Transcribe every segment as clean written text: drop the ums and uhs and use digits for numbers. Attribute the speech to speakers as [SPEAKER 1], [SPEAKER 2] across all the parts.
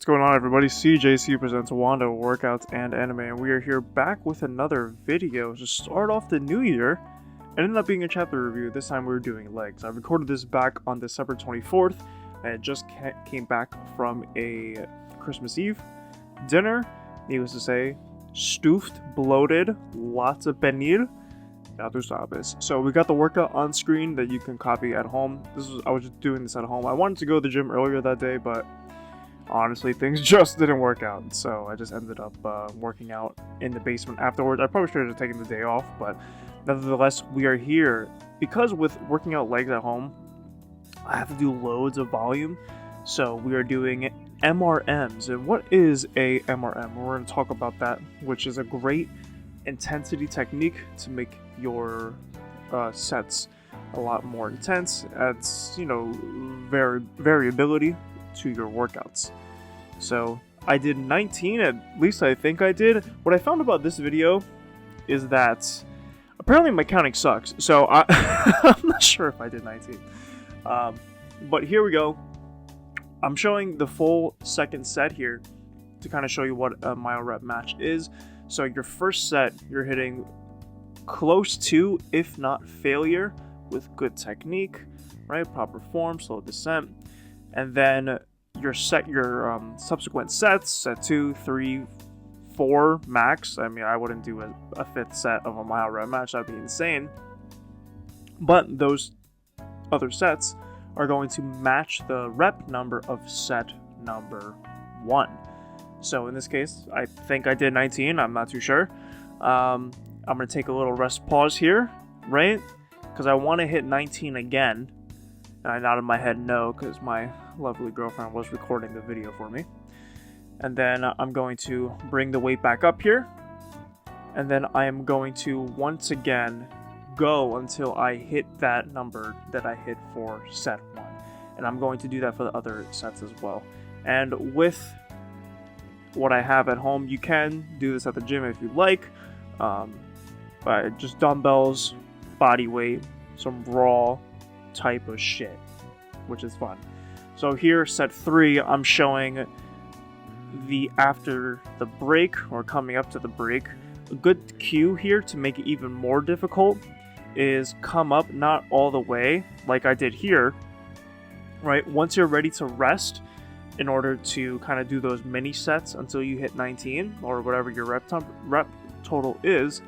[SPEAKER 1] going on, everybody? CJC presents WandA Workouts and Anime, and we are here back with another video to start off the new year. It ended up being a chapter review. This time we were doing legs. I recorded this back on December 24th, and it just came back from a Christmas Eve dinner. Needless to say, stuffed, bloated, lots of pernil. Ya tú sabes. So we got the workout on screen that you can copy at home. I was just doing this at home. I wanted to go to the gym earlier that day, but honestly, things just didn't work out, so I just ended up working out in the basement afterwards. I probably should have taken the day off, but nevertheless, we are here. Because with working out legs at home, I have to do loads of volume, so we are doing MRMs. And what is a MRM? We're going to talk about that, which is a great intensity technique to make your sets a lot more intense. Adds, variability to your workouts. So I did 19, at least I think I did. What I found about this video is that apparently my counting sucks, so I'm not sure if I did 19. But here we go. I'm showing the full second set here to kind of show you what a mile rep match is. So your first set, you're hitting close to, if not failure, with good technique, right? Proper form, slow descent. And then your subsequent sets, set 2, 3, 4 max. I mean, I wouldn't do a fifth set of a mile rep match. That'd be insane. But those other sets are going to match the rep number of set number 1. So in this case, I think I did 19. I'm not too sure. I'm going to take a little rest pause here, right? Because I want to hit 19 again. And I nodded my head no, because my lovely girlfriend was recording the video for me. And then I'm going to bring the weight back up here. And then I am going to once again go until I hit that number that I hit for set 1. And I'm going to do that for the other sets as well. And with what I have at home, you can do this at the gym if you like. But just dumbbells, body weight, some raw type of shit, which is fun. So here, set 3, I'm showing the after the break, or coming up to the break. A good cue here to make it even more difficult is come up not all the way like I did here, right? Once you're ready to rest, in order to kind of do those mini sets until you hit 19, or whatever your rep total is,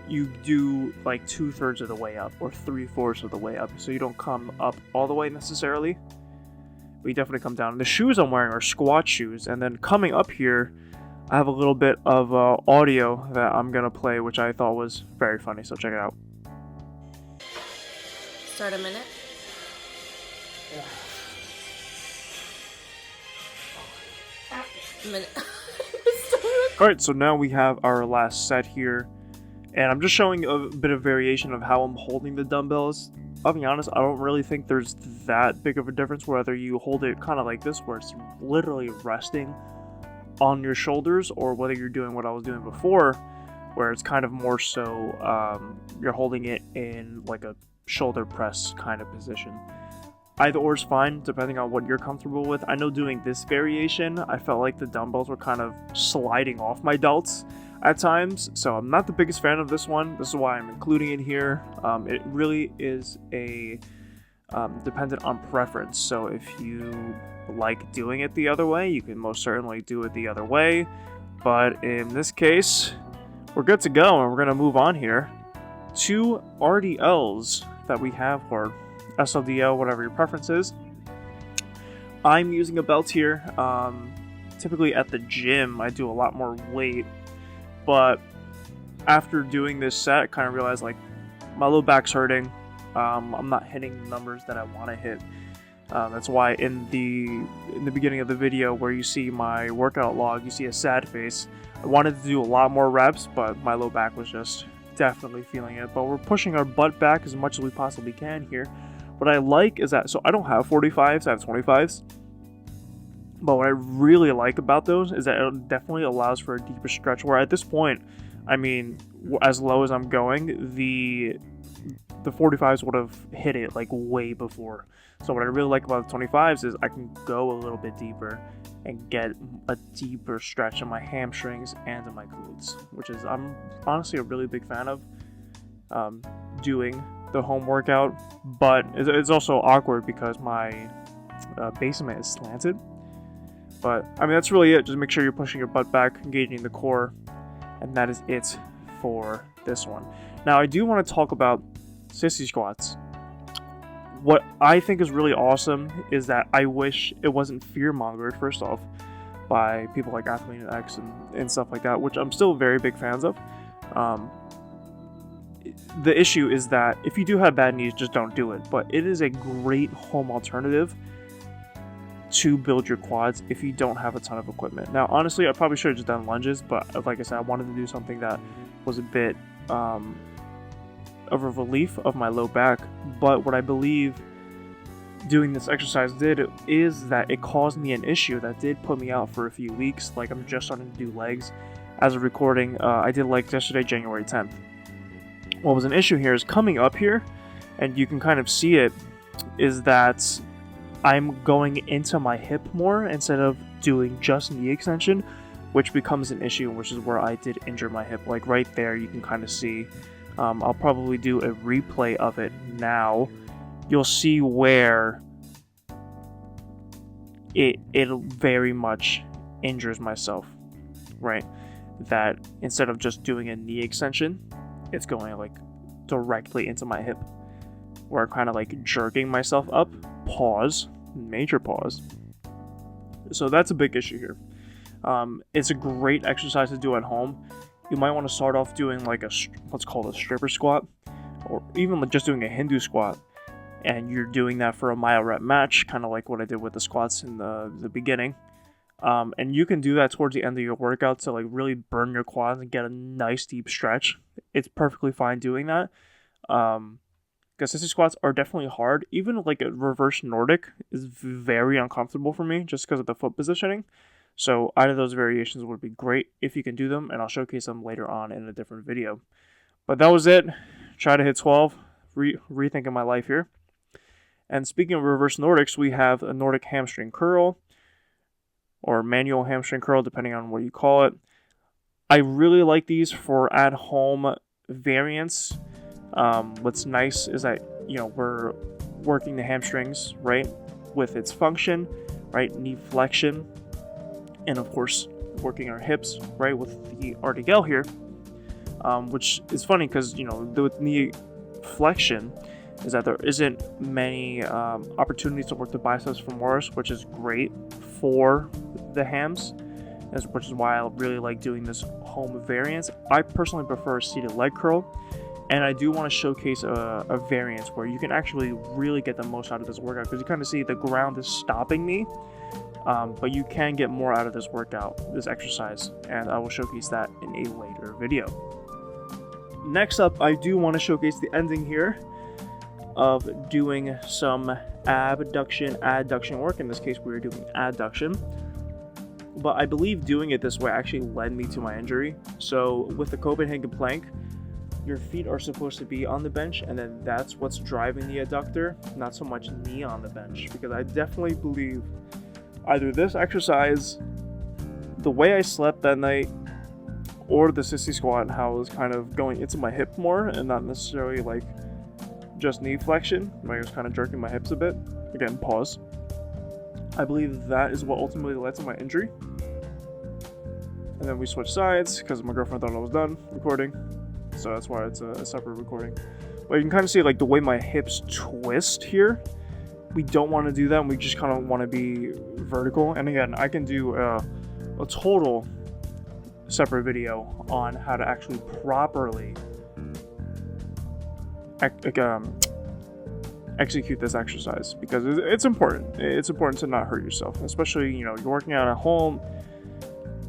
[SPEAKER 1] you do like 2/3 of the way up, or 3/4 of the way up, so you don't come up all the way necessarily, but you definitely come down. And the shoes I'm wearing are squat shoes, and then coming up here, I have a little bit of audio that I'm gonna play, which I thought was very funny, so check it out.
[SPEAKER 2] Start a minute.
[SPEAKER 1] Alright, so now we have our last set here, and I'm just showing a bit of variation of how I'm holding the dumbbells. I'll be honest, I don't really think there's that big of a difference whether you hold it kind of like this, where it's literally resting on your shoulders, or whether you're doing what I was doing before, where it's kind of more so you're holding it in like a shoulder press kind of position. Either or is fine, depending on what you're comfortable with. I know doing this variation, I felt like the dumbbells were kind of sliding off my delts at times, so I'm not the biggest fan of this one. This is why I'm including it here. It really is a dependent on preference, so if you like doing it the other way, you can most certainly do it the other way, but in this case, we're good to go, and we're going to move on here to RDLs that we have, or SLDL, whatever your preference is. I'm using a belt here. Typically at the gym, I do a lot more weight, but after doing this set, I kind of realized like my low back's hurting. I'm not hitting the numbers that I want to hit. That's why in the beginning of the video where you see my workout log, you see a sad face. I wanted to do a lot more reps, but my low back was just definitely feeling it. But we're pushing our butt back as much as we possibly can here. What I like is that, so I don't have 45s, I have 25s. But what I really like about those is that it definitely allows for a deeper stretch, where at this point, I mean, as low as I'm going, the 45s would have hit it like way before. So what I really like about the 25s is I can go a little bit deeper and get a deeper stretch in my hamstrings and in my glutes, which is I'm honestly a really big fan of doing the home workout. But it's also awkward because my basement is slanted. But I mean, that's really it. Just make sure you're pushing your butt back, engaging the core, and that is it for this one. Now I do want to talk about sissy squats. What I think is really awesome is that I wish it wasn't fear-mongered, first off, by people like Athlete X and stuff like that, which I'm still very big fans of. The issue is that if you do have bad knees, just don't do it. But it is a great home alternative to build your quads if you don't have a ton of equipment. Now, honestly, I probably should have just done lunges, but like I said, I wanted to do something that was a bit of a relief of my low back. But what I believe doing this exercise did is that it caused me an issue that did put me out for a few weeks. Like, I'm just starting to do legs as a recording. I did legs yesterday, January 10th. What was an issue here is coming up here, and you can kind of see it, is that I'm going into my hip more instead of doing just knee extension, which becomes an issue, which is where I did injure my hip. Like right there, you can kind of see. I'll probably do a replay of it now. You'll see where it very much injures myself, right? That instead of just doing a knee extension, it's going like directly into my hip, where I'm kind of like jerking myself up. Pause, major pause. So that's a big issue here. It's a great exercise to do at home. You might want to start off doing like what's called a stripper squat, or even just doing a Hindu squat, and you're doing that for a mile rep match, kind of like what I did with the squats in the beginning. And you can do that towards the end of your workout to like really burn your quads and get a nice deep stretch. It's perfectly fine doing that. Because sissy squats are definitely hard. Even like a reverse Nordic is very uncomfortable for me just because of the foot positioning. So either of those variations would be great if you can do them, and I'll showcase them later on in a different video. But that was it. Try to hit 12. Rethinking my life here. And speaking of reverse Nordics, we have a Nordic hamstring curl, or manual hamstring curl, depending on what you call it. I really like these for at-home variants. What's nice is that, we're working the hamstrings, right, with its function, right, knee flexion, and of course, working our hips, right, with the RDL here, which is funny because, the knee flexion is that there isn't many opportunities to work the biceps femoris, which is great for the hams, which is why I really like doing this home variant. I personally prefer a seated leg curl, and I do want to showcase a variant where you can actually really get the most out of this workout, because you kind of see the ground is stopping me, but you can get more out of this workout, this exercise, and I will showcase that in a later video. Next up, I do want to showcase the ending here of doing some adduction work. In this case, we were doing adduction, but I believe doing it this way actually led me to my injury. So with the Copenhagen plank, your feet are supposed to be on the bench, and then that's what's driving the adductor, not so much knee on the bench, because I definitely believe either this exercise, the way I slept that night, or the sissy squat, how it was kind of going into my hip more and not necessarily like just knee flexion. I was kind of jerking my hips a bit. Again, pause. I believe that is what ultimately led to my injury. And then we switched sides because my girlfriend thought I was done recording. So that's why it's a separate recording. But you can kind of see like the way my hips twist here. We don't want to do that. We just kind of want to be vertical. And again, I can do a total separate video on how to actually properly execute this exercise, because it's important. It's important to not hurt yourself, especially you're working out at home.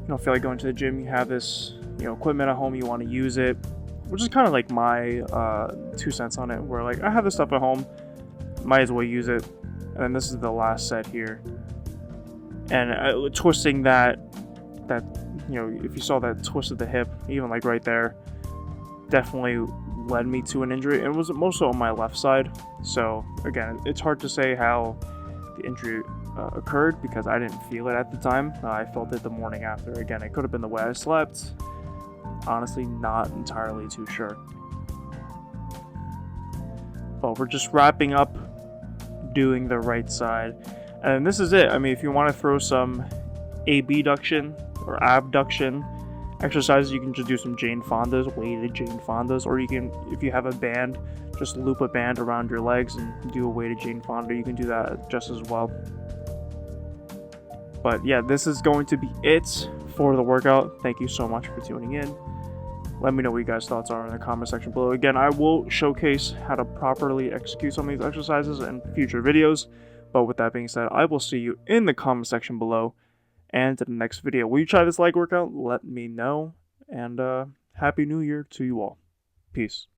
[SPEAKER 1] You don't feel like going to the gym. You have this equipment at home. You want to use it, which is kind of like my 2 cents on it. Where like I have this stuff at home, might as well use it. And then this is the last set here, and twisting that if you saw that twist of the hip, even like right there, definitely led me to an injury. It was mostly on my left side. So again, it's hard to say how the injury occurred because I didn't feel it at the time. I felt it the morning after. Again, it could have been the way I slept. Honestly, not entirely too sure. But we're just wrapping up doing the right side. And this is it. I mean, if you want to throw some abduction or abduction exercises, you can just do some Jane Fondas, weighted Jane Fondas, or you can, if you have a band, just loop a band around your legs and do a weighted Jane Fonda. You can do that just as well. But yeah, this is going to be it for the workout. Thank you so much for tuning in. Let me know what you guys' thoughts are in the comment section below. Again, I will showcase how to properly execute some of these exercises in future videos. But with that being said, I will see you in the comment section below and in the next video. Will you try this leg workout? Let me know. And Happy New Year to you all. Peace.